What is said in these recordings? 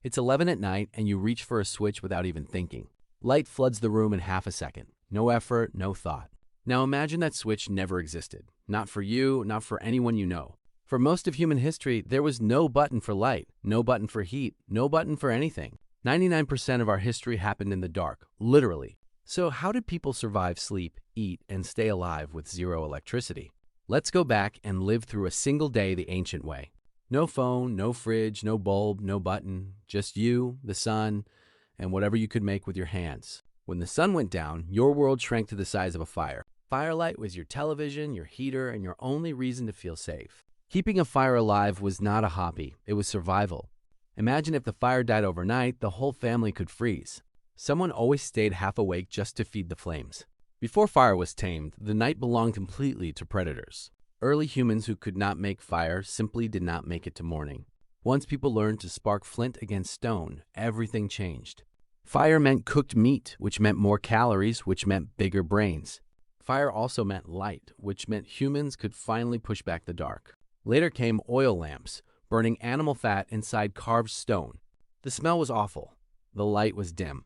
It's 11 at night and you reach for a switch without even thinking. Light floods the room in half a second. No effort, no thought. Now imagine that switch never existed. Not for you, not for anyone you know. For most of human history, there was no button for light, no button for heat, no button for anything. 99% of our history happened in the dark, literally. So how did people survive, sleep, eat, and stay alive with zero electricity? Let's go back and live through a single day the ancient way. No phone, no fridge, no bulb, no button, just you, the sun, and whatever you could make with your hands. When the sun went down, your world shrank to the size of a fire. Firelight was your television, your heater, and your only reason to feel safe. Keeping a fire alive was not a hobby, it was survival. Imagine if the fire died overnight, the whole family could freeze. Someone always stayed half awake just to feed the flames. Before fire was tamed, the night belonged completely to predators. Early humans who could not make fire simply did not make it to morning. Once people learned to spark flint against stone, everything changed. Fire meant cooked meat, which meant more calories, which meant bigger brains. Fire also meant light, which meant humans could finally push back the dark. Later came oil lamps, burning animal fat inside carved stone. The smell was awful. The light was dim.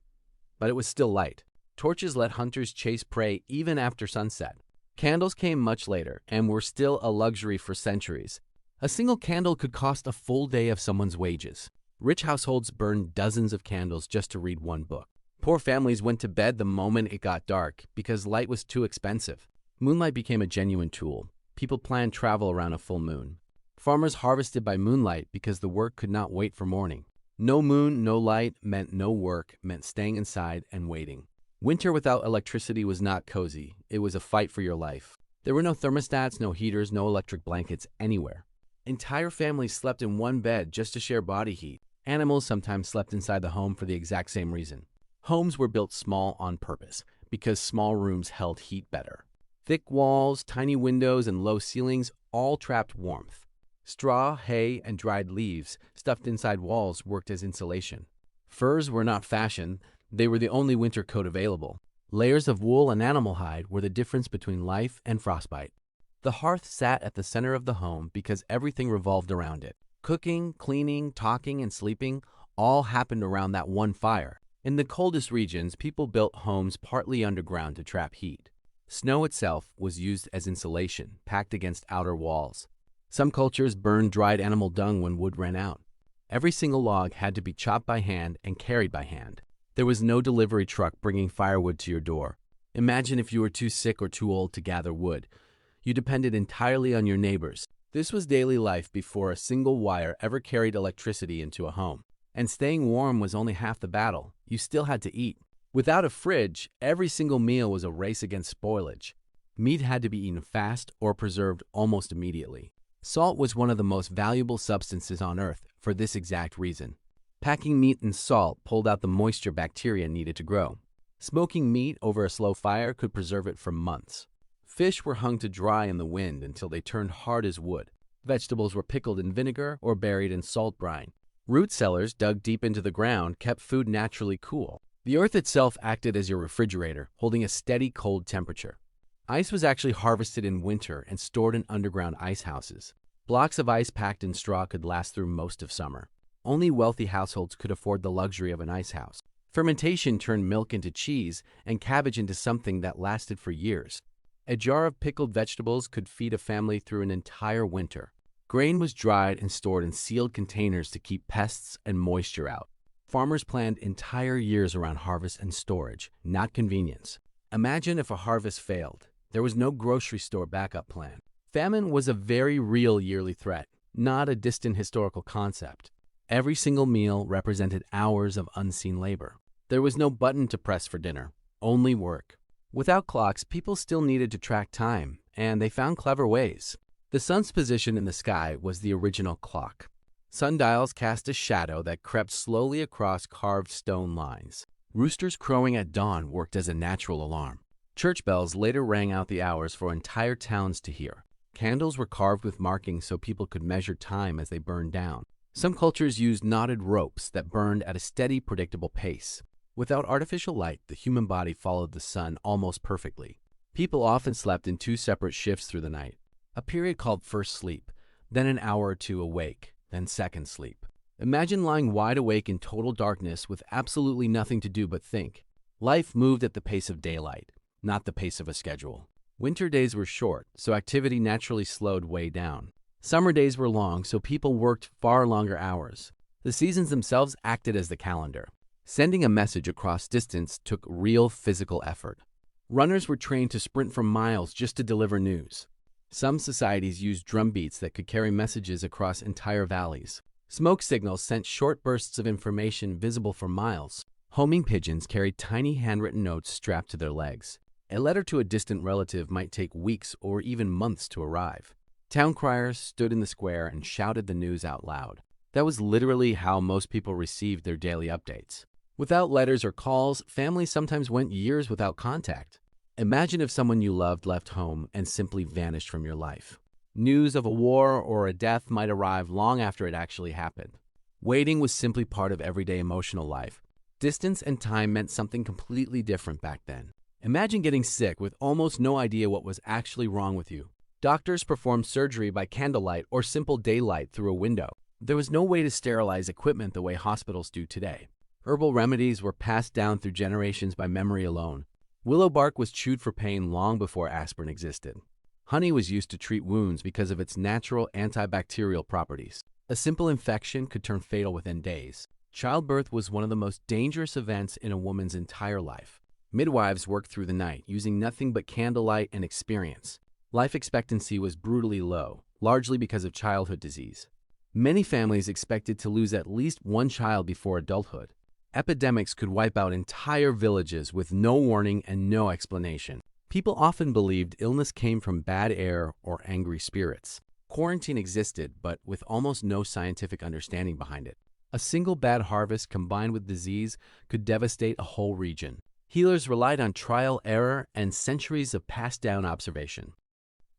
But it was still light. Torches let hunters chase prey even after sunset. Candles came much later and were still a luxury for centuries. A single candle could cost a full day of someone's wages. Rich households burned dozens of candles just to read one book. Poor families went to bed the moment it got dark because light was too expensive. Moonlight became a genuine tool. People planned travel around a full moon. Farmers harvested by moonlight because the work could not wait for morning. No moon, no light meant no work, meant staying inside and waiting. Winter without electricity was not cozy. It was a fight for your life. There were no thermostats, no heaters, no electric blankets anywhere. Entire families slept in one bed just to share body heat. Animals sometimes slept inside the home for the exact same reason. Homes were built small on purpose because small rooms held heat better. Thick walls, tiny windows, and low ceilings all trapped warmth. Straw, hay, and dried leaves stuffed inside walls worked as insulation. Furs were not fashion, they were the only winter coat available. Layers of wool and animal hide were the difference between life and frostbite. The hearth sat at the center of the home because everything revolved around it. Cooking, cleaning, talking, and sleeping all happened around that one fire. In the coldest regions, people built homes partly underground to trap heat. Snow itself was used as insulation, packed against outer walls. Some cultures burned dried animal dung when wood ran out. Every single log had to be chopped by hand and carried by hand. There was no delivery truck bringing firewood to your door. Imagine if you were too sick or too old to gather wood. You depended entirely on your neighbors. This was daily life before a single wire ever carried electricity into a home. And staying warm was only half the battle. You still had to eat. Without a fridge, every single meal was a race against spoilage. Meat had to be eaten fast or preserved almost immediately. Salt was one of the most valuable substances on Earth for this exact reason. Packing meat in salt pulled out the moisture bacteria needed to grow. Smoking meat over a slow fire could preserve it for months. Fish were hung to dry in the wind until they turned hard as wood. Vegetables were pickled in vinegar or buried in salt brine. Root cellars dug deep into the ground kept food naturally cool. The earth itself acted as your refrigerator, holding a steady cold temperature. Ice was actually harvested in winter and stored in underground ice houses. Blocks of ice packed in straw could last through most of summer. Only wealthy households could afford the luxury of an ice house. Fermentation turned milk into cheese and cabbage into something that lasted for years. A jar of pickled vegetables could feed a family through an entire winter. Grain was dried and stored in sealed containers to keep pests and moisture out. Farmers planned entire years around harvest and storage, not convenience. Imagine if a harvest failed. There was no grocery store backup plan. Famine was a very real yearly threat, not a distant historical concept. Every single meal represented hours of unseen labor. There was no button to press for dinner, only work. Without clocks, people still needed to track time, and they found clever ways. The sun's position in the sky was the original clock. Sundials cast a shadow that crept slowly across carved stone lines. Roosters crowing at dawn worked as a natural alarm. Church bells later rang out the hours for entire towns to hear. Candles were carved with markings so people could measure time as they burned down. Some cultures used knotted ropes that burned at a steady, predictable pace. Without artificial light, the human body followed the sun almost perfectly. People often slept in 2 separate shifts through the night. A period called first sleep, then an hour or 2 awake, then second sleep. Imagine lying wide awake in total darkness with absolutely nothing to do but think. Life moved at the pace of daylight, not the pace of a schedule. Winter days were short, so activity naturally slowed way down. Summer days were long, so people worked far longer hours. The seasons themselves acted as the calendar. Sending a message across distance took real physical effort. Runners were trained to sprint for miles just to deliver news. Some societies used drum beats that could carry messages across entire valleys. Smoke signals sent short bursts of information visible for miles. Homing pigeons carried tiny handwritten notes strapped to their legs. A letter to a distant relative might take weeks or even months to arrive. Town criers stood in the square and shouted the news out loud. That was literally how most people received their daily updates. Without letters or calls, families sometimes went years without contact. Imagine if someone you loved left home and simply vanished from your life. News of a war or a death might arrive long after it actually happened. Waiting was simply part of everyday emotional life. Distance and time meant something completely different back then. Imagine getting sick with almost no idea what was actually wrong with you. Doctors performed surgery by candlelight or simple daylight through a window. There was no way to sterilize equipment the way hospitals do today. Herbal remedies were passed down through generations by memory alone. Willow bark was chewed for pain long before aspirin existed. Honey was used to treat wounds because of its natural antibacterial properties. A simple infection could turn fatal within days. Childbirth was one of the most dangerous events in a woman's entire life. Midwives worked through the night, using nothing but candlelight and experience. Life expectancy was brutally low, largely because of childhood disease. Many families expected to lose at least one child before adulthood. Epidemics could wipe out entire villages with no warning and no explanation. People often believed illness came from bad air or angry spirits. Quarantine existed, but with almost no scientific understanding behind it. A single bad harvest combined with disease could devastate a whole region. Healers relied on trial, error, and centuries of passed-down observation.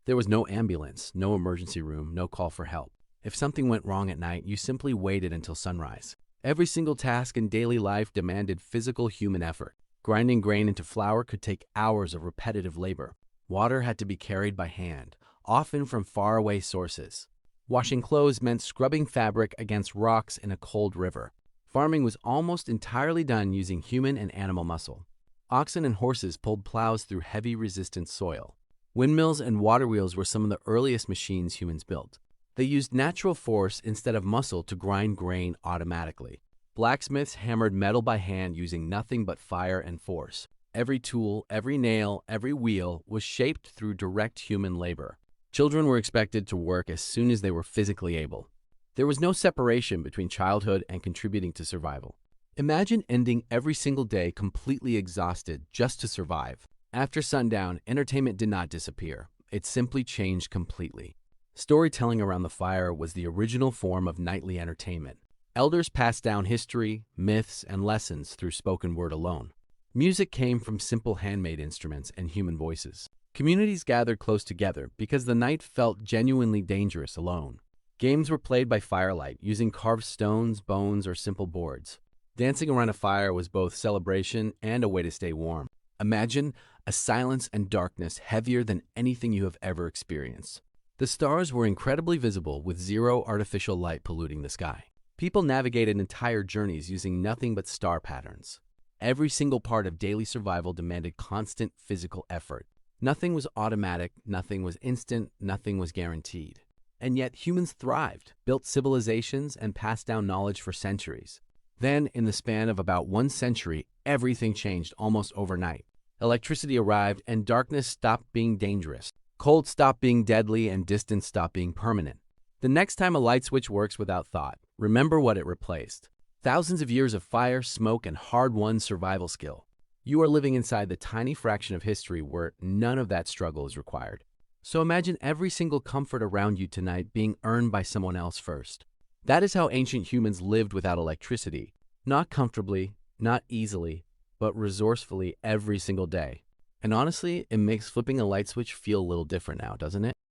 There was no ambulance, no emergency room, no call for help. If something went wrong at night, you simply waited until sunrise. Every single task in daily life demanded physical human effort. Grinding grain into flour could take hours of repetitive labor. Water had to be carried by hand, often from faraway sources. Washing clothes meant scrubbing fabric against rocks in a cold river. Farming was almost entirely done using human and animal muscle. Oxen and horses pulled plows through heavy, resistant soil. Windmills and water wheels were some of the earliest machines humans built. They used natural force instead of muscle to grind grain automatically. Blacksmiths hammered metal by hand using nothing but fire and force. Every tool, every nail, every wheel was shaped through direct human labor. Children were expected to work as soon as they were physically able. There was no separation between childhood and contributing to survival. Imagine ending every single day completely exhausted just to survive. After sundown, entertainment did not disappear. It simply changed completely. Storytelling around the fire was the original form of nightly entertainment. Elders passed down history, myths, and lessons through spoken word alone. Music came from simple handmade instruments and human voices. Communities gathered close together because the night felt genuinely dangerous alone. Games were played by firelight, using carved stones, bones, or simple boards. Dancing around a fire was both celebration and a way to stay warm. Imagine a silence and darkness heavier than anything you have ever experienced. The stars were incredibly visible with zero artificial light polluting the sky. People navigated entire journeys using nothing but star patterns. Every single part of daily survival demanded constant physical effort. Nothing was automatic, nothing was instant, nothing was guaranteed. And yet humans thrived, built civilizations, and passed down knowledge for centuries. Then, in the span of about 1 century, everything changed almost overnight. Electricity arrived and darkness stopped being dangerous. Cold stopped being deadly and distance stopped being permanent. The next time a light switch works without thought, remember what it replaced. Thousands of years of fire, smoke, and hard-won survival skill. You are living inside the tiny fraction of history where none of that struggle is required. So imagine every single comfort around you tonight being earned by someone else first. That is how ancient humans lived without electricity. Not comfortably, not easily, but resourcefully every single day. And honestly, it makes flipping a light switch feel a little different now, doesn't it?